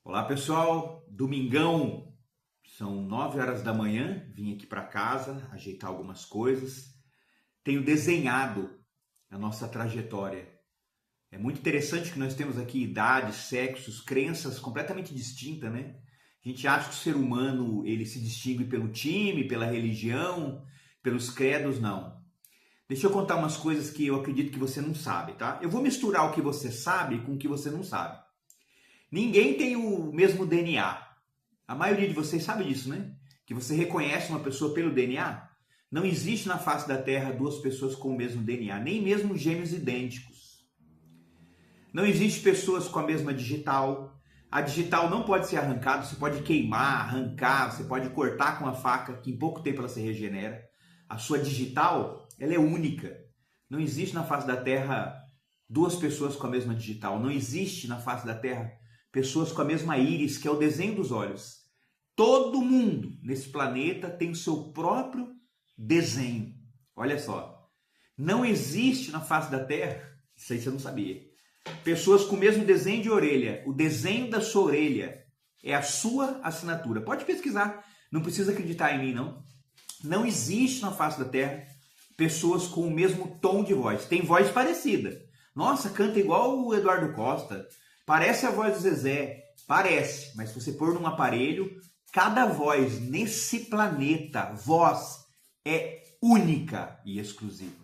Olá pessoal, domingão, são 9 horas da manhã, vim aqui para casa ajeitar algumas coisas, tenho desenhado a nossa trajetória. É muito interessante que nós temos aqui idades, sexos, crenças completamente distintas, né? A gente acha que o ser humano ele se distingue pelo time, pela religião, pelos credos, não. Deixa eu contar umas coisas que eu acredito que você não sabe, tá? Eu vou misturar o que você sabe com o que você não sabe. Ninguém tem o mesmo DNA. A maioria de vocês sabe disso, né? Que você reconhece uma pessoa pelo DNA. Não existe na face da Terra duas pessoas com o mesmo DNA, nem mesmo gêmeos idênticos. Não existe pessoas com a mesma digital. A digital não pode ser arrancada, você pode queimar, arrancar, você pode cortar com a faca, que em pouco tempo ela se regenera. A sua digital, ela é única. Não existe na face da Terra duas pessoas com a mesma digital. Não existe na face da Terra pessoas com a mesma íris, que é o desenho dos olhos. Todo mundo nesse planeta tem o seu próprio desenho. Olha só. Não existe na face da Terra, isso aí você não sabia, pessoas com o mesmo desenho de orelha. O desenho da sua orelha é a sua assinatura. Pode pesquisar, não precisa acreditar em mim, não. Não existe na face da Terra pessoas com o mesmo tom de voz. Tem voz parecida. Nossa, canta igual o Eduardo Costa. Parece a voz do Zezé. Parece, mas se você pôr num aparelho, cada voz nesse planeta, voz, é única e exclusiva.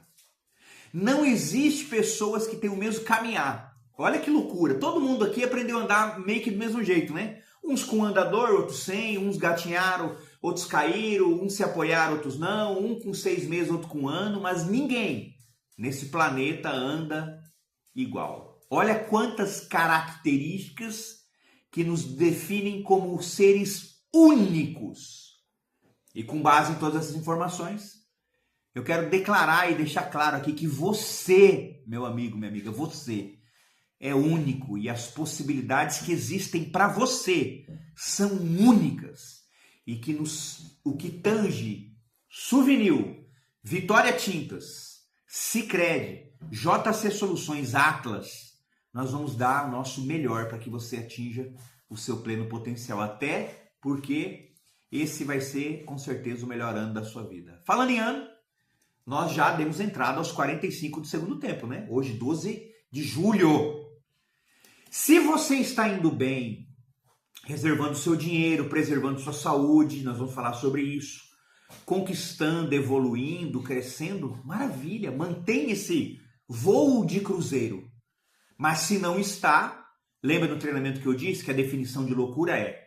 Não existe pessoas que têm o mesmo caminhar. Olha que loucura. Todo mundo aqui aprendeu a andar meio que do mesmo jeito, né? Uns com andador, outros sem, uns gatinharam, outros caíram, uns se apoiaram, outros não, um com 6 meses, outro com 1 ano, mas ninguém nesse planeta anda igual. Olha quantas características que nos definem como seres únicos. E com base em todas essas informações, eu quero declarar e deixar claro aqui que você, meu amigo, minha amiga, você é único e as possibilidades que existem para você são únicas. E que o que tange Souvenir, Vitória Tintas, Sicredi, JC Soluções, Atlas, nós vamos dar o nosso melhor para que você atinja o seu pleno potencial. Até porque esse vai ser, com certeza, o melhor ano da sua vida. Falando em ano, nós já demos entrada aos 45 do segundo tempo, né? Hoje, 12 de julho. Se você está indo bem, reservando seu dinheiro, preservando sua saúde, nós vamos falar sobre isso, conquistando, evoluindo, crescendo, maravilha, mantenha esse voo de cruzeiro. Mas se não está, lembra do treinamento que eu disse que a definição de loucura é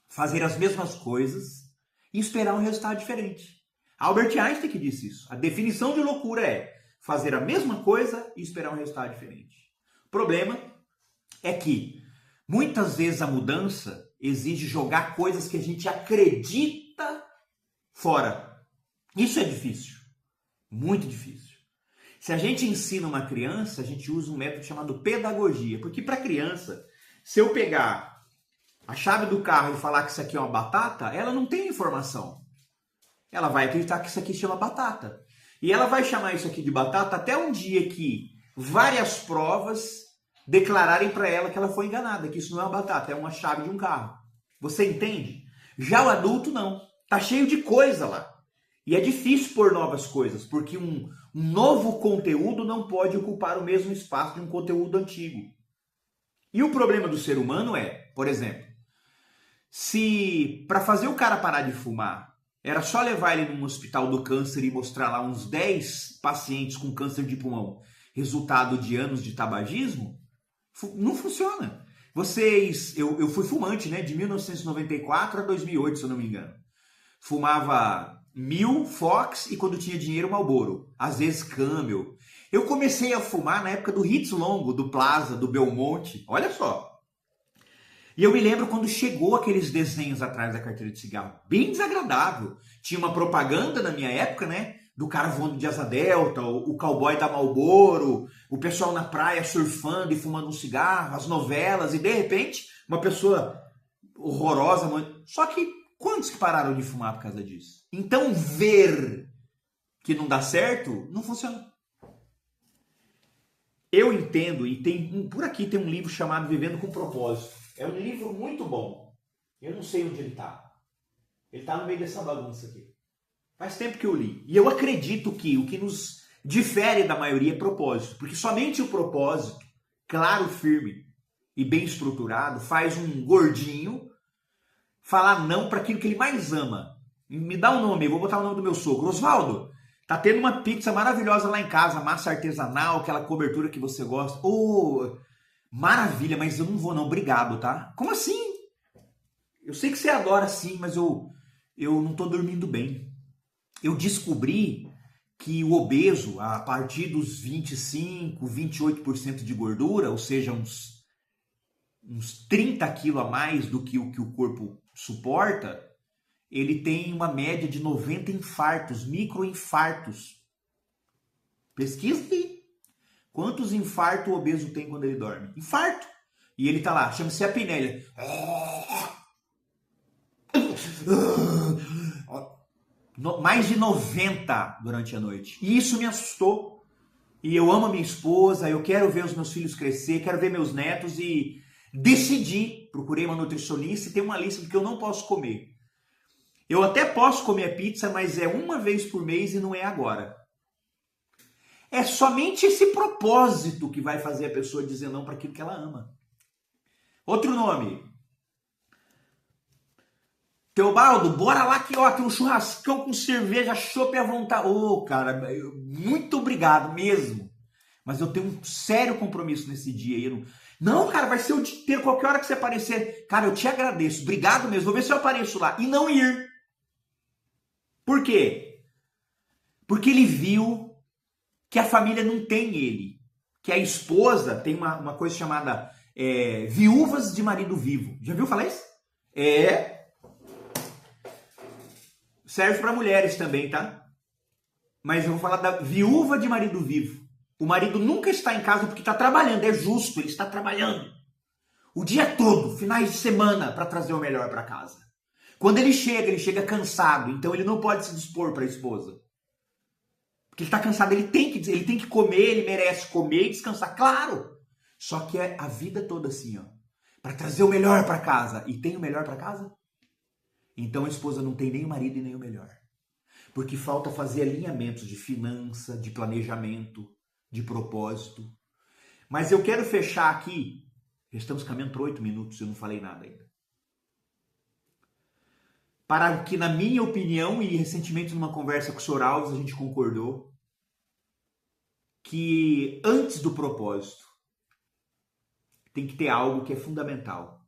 fazer as mesmas coisas e esperar um resultado diferente. Albert Einstein que disse isso. A definição de loucura é fazer a mesma coisa e esperar um resultado diferente. O problema é que muitas vezes a mudança exige jogar coisas que a gente acredita fora. Isso é difícil, muito difícil. Se a gente ensina uma criança, a gente usa um método chamado pedagogia. Porque para criança, se eu pegar a chave do carro e falar que isso aqui é uma batata, ela não tem informação. Ela vai acreditar que isso aqui chama batata. E ela vai chamar isso aqui de batata até um dia que várias provas declararem para ela que ela foi enganada, que isso não é uma batata, é uma chave de um carro. Você entende? Já o adulto não. Tá cheio de coisa lá. E é difícil pôr novas coisas, porque um novo conteúdo não pode ocupar o mesmo espaço de um conteúdo antigo. E o problema do ser humano é, por exemplo, se para fazer o cara parar de fumar, era só levar ele num hospital do câncer e mostrar lá uns 10 pacientes com câncer de pulmão, resultado de anos de tabagismo, não funciona. Eu fui fumante, né, de 1994 a 2008, se eu não me engano. Fumava Mil, Fox e quando tinha dinheiro Marlboro, às vezes Camel. Eu comecei a fumar na época do Hits Longo, do Plaza, do Belmonte, olha só. E eu me lembro quando chegou aqueles desenhos atrás da carteira de cigarro, bem desagradável. Tinha uma propaganda na minha época, né, do cara voando de asa delta, o cowboy da Marlboro, o pessoal na praia surfando e fumando um cigarro, as novelas, e de repente, uma pessoa horrorosa. Só que quantos que pararam de fumar por causa disso? Então, ver que não dá certo, não funciona. Eu entendo, e por aqui tem um livro chamado Vivendo com Propósito. É um livro muito bom. Eu não sei onde ele está. Ele está no meio dessa bagunça aqui. Faz tempo que eu li. E eu acredito que o que nos difere da maioria é propósito. Porque somente o propósito, claro, firme e bem estruturado, faz um gordinho falar não para aquilo que ele mais ama. Me dá um nome, eu vou botar o nome do meu sogro. Osvaldo, tá tendo uma pizza maravilhosa lá em casa, massa artesanal, aquela cobertura que você gosta. Oh, maravilha, mas eu não vou não, obrigado, tá? Como assim? Eu sei que você adora sim, mas eu não tô dormindo bem. Eu descobri que o obeso, a partir dos 25, 28% de gordura, ou seja, uns 30 quilos a mais do que o corpo suporta, ele tem uma média de 90 infartos, microinfartos. Pesquisa aí. Quantos infartos o obeso tem quando ele dorme? Infarto. E ele tá lá, chama-se apneia. Mais de 90 durante a noite. E isso me assustou. E eu amo a minha esposa, eu quero ver os meus filhos crescer, quero ver meus netos e decidi, procurei uma nutricionista e tem uma lista do que eu não posso comer. Eu até posso comer pizza, mas é uma vez por mês e não é agora. É somente esse propósito que vai fazer a pessoa dizer não para aquilo que ela ama. Outro nome. Teobaldo, bora lá que ó, tem um churrascão com cerveja, chopp à vontade. Ô, cara, muito obrigado mesmo. Mas eu tenho um sério compromisso nesse dia aí. Não, cara, vai ser o dia inteiro, qualquer hora que você aparecer. Cara, eu te agradeço, obrigado mesmo. Vou ver se eu apareço lá. E não ir. Por quê? Porque ele viu que a família não tem ele. Que a esposa tem uma coisa chamada viúvas de marido vivo. Já viu falar isso? Serve para mulheres também, tá? Mas eu vou falar da viúva de marido vivo. O marido nunca está em casa porque está trabalhando. É justo, ele está trabalhando. O dia todo, finais de semana, para trazer o melhor para casa. Quando ele chega cansado. Então ele não pode se dispor para a esposa. Porque ele está cansado, ele tem que comer, ele merece comer e descansar. Claro! Só que é a vida toda assim, ó. Para trazer o melhor para casa. E tem o melhor para casa? Então a esposa não tem nem o marido e nem o melhor. Porque falta fazer alinhamentos de finança, de planejamento, de propósito. Mas eu quero fechar aqui. Já estamos caminhando por 8 minutos, eu não falei nada ainda. Para que, na minha opinião, e recentemente numa conversa com o Sr. Alves, a gente concordou que antes do propósito tem que ter algo que é fundamental,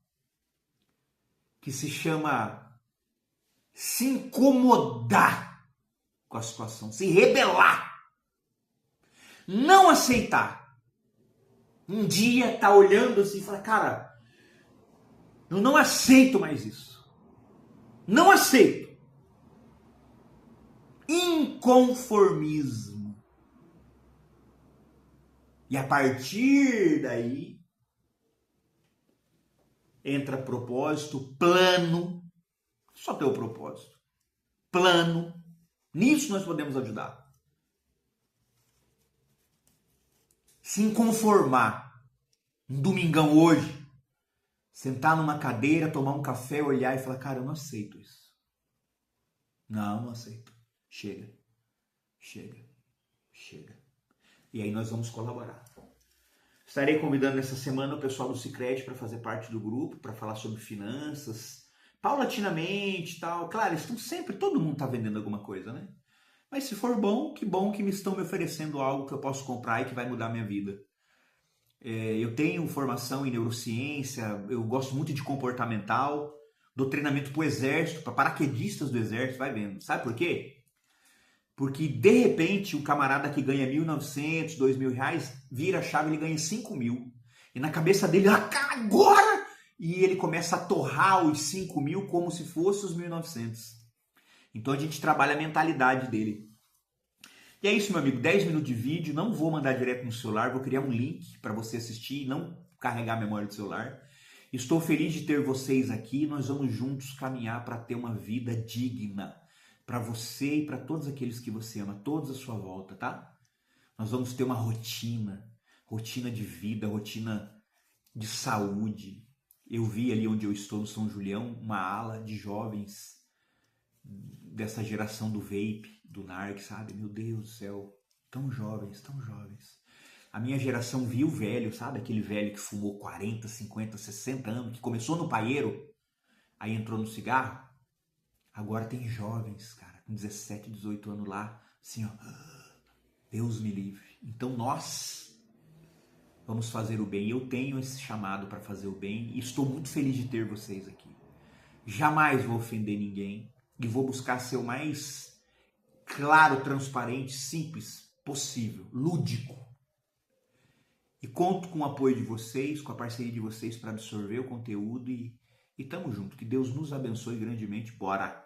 que se chama se incomodar com a situação, se rebelar, não aceitar. Um dia tá olhando assim e fala, cara, eu não aceito mais isso. Não aceito. Inconformismo. E a partir daí entra propósito, plano. Só ter o propósito. Plano. Nisso nós podemos ajudar. Se inconformar. Um domingão hoje. Sentar numa cadeira, tomar um café, olhar e falar, cara, eu não aceito isso. Não aceito. Chega. E aí nós vamos colaborar. Estarei convidando essa semana o pessoal do Sicredi para fazer parte do grupo, para falar sobre finanças, paulatinamente e tal. Claro, estão sempre, todo mundo está vendendo alguma coisa, né? Mas se for bom que me estão me oferecendo algo que eu posso comprar e que vai mudar a minha vida. Eu tenho formação em neurociência, eu gosto muito de comportamental, dou treinamento para o exército, para paraquedistas do exército, vai vendo. Sabe por quê? Porque, de repente, o camarada que ganha 1.900, 2.000 reais, vira a chave e ele ganha 5.000. E na cabeça dele, agora! E ele começa a torrar os 5.000 como se fosse os 1.900. Então a gente trabalha a mentalidade dele. E é isso, meu amigo. 10 minutos de vídeo. Não vou mandar direto no celular. Vou criar um link para você assistir e não carregar a memória do celular. Estou feliz de ter vocês aqui. Nós vamos juntos caminhar para ter uma vida digna. Para você e para todos aqueles que você ama. Todos à sua volta, tá? Nós vamos ter uma rotina. Rotina de vida, rotina de saúde. Eu vi ali onde eu estou, no São Julião, uma ala de jovens dessa geração do vape, do narc, sabe? Meu Deus do céu, tão jovens, tão jovens. A minha geração viu velho, sabe? Aquele velho que fumou 40, 50, 60 anos, que começou no paeiro, aí entrou no cigarro. Agora tem jovens, cara, com 17, 18 anos lá, assim, ó, Deus me livre. Então nós vamos fazer o bem. Eu tenho esse chamado para fazer o bem e estou muito feliz de ter vocês aqui. Jamais vou ofender ninguém e vou buscar ser o mais claro, transparente, simples possível, lúdico. E conto com o apoio de vocês, com a parceria de vocês para absorver o conteúdo e tamo junto. Que Deus nos abençoe grandemente. Bora!